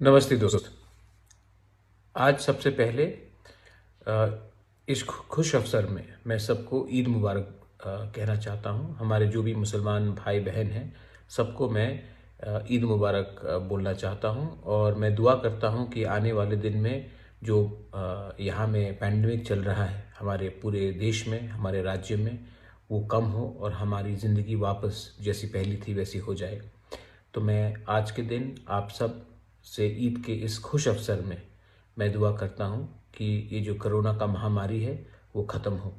नमस्ते दोस्त। आज सबसे पहले इस खुश अवसर में मैं सबको ईद मुबारक कहना चाहता हूँ। हमारे जो भी मुसलमान भाई बहन हैं सबको मैं ईद मुबारक बोलना चाहता हूँ और मैं दुआ करता हूँ कि आने वाले दिन में जो यहाँ में पैंडेमिक चल रहा है हमारे पूरे देश में, हमारे राज्य में, वो कम हो और हमारी ज़िंदगी वापस जैसी पहली थी वैसी हो जाए। तो मैं आज के दिन आप सब से ईद के इस खुश अवसर में मैं दुआ करता हूँ कि ये जो कोरोना का महामारी है वो ख़त्म हो।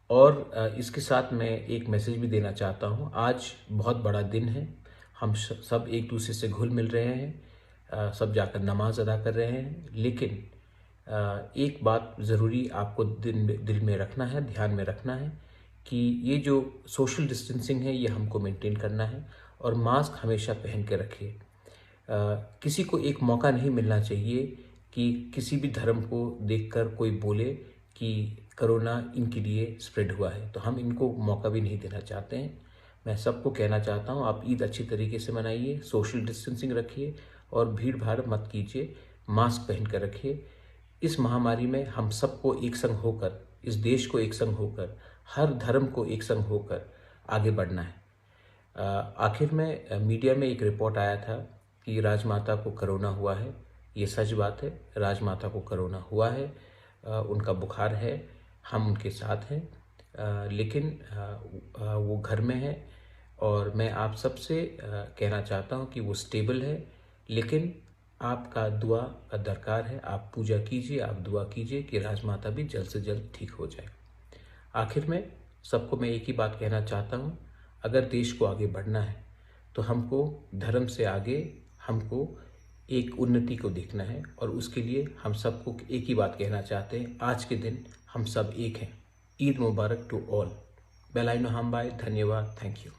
और इसके साथ मैं एक मैसेज भी देना चाहता हूँ। आज बहुत बड़ा दिन है, हम सब एक दूसरे से घुल मिल रहे हैं, सब जाकर नमाज अदा कर रहे हैं, लेकिन एक बात ज़रूरी आपको दिल में रखना है, ध्यान में रखना है कि ये जो सोशल डिस्टेंसिंग है ये हमको मेंटेन करना है और मास्क हमेशा पहन के रखिए। किसी को एक मौका नहीं मिलना चाहिए कि किसी भी धर्म को देखकर कोई बोले कि कोरोना इनके लिए स्प्रेड हुआ है, तो हम इनको मौका भी नहीं देना चाहते हैं। मैं सबको कहना चाहता हूँ आप ईद अच्छी तरीके से मनाइए, सोशल डिस्टेंसिंग रखिए और भीड़ भाड़ मत कीजिए, मास्क पहन कर रखिए। इस महामारी में हम सबको एक संग होकर, इस देश को एक संग होकर, हर धर्म को एक संग होकर आगे बढ़ना है। आखिर में मीडिया में एक रिपोर्ट आया था कि राजमाता को कोरोना हुआ है। ये सच बात है, राजमाता को कोरोना हुआ है, उनका बुखार है, हम उनके साथ हैं, लेकिन वो घर में है और मैं आप सबसे कहना चाहता हूँ कि वो स्टेबल है, लेकिन आपका दुआ का दरकार है। आप पूजा कीजिए, आप दुआ कीजिए कि राजमाता भी जल्द से जल्द ठीक हो जाए। आखिर में सबको मैं एक ही बात कहना चाहता हूँ, अगर देश को आगे बढ़ना है तो हमको धर्म से आगे हमको एक उन्नति को देखना है और उसके लिए हम सबको एक ही बात कहना चाहते हैं, आज के दिन हम सब एक हैं। ईद मुबारक टू ऑल। बेलाइनो हम बाय, धन्यवाद, थैंक यू।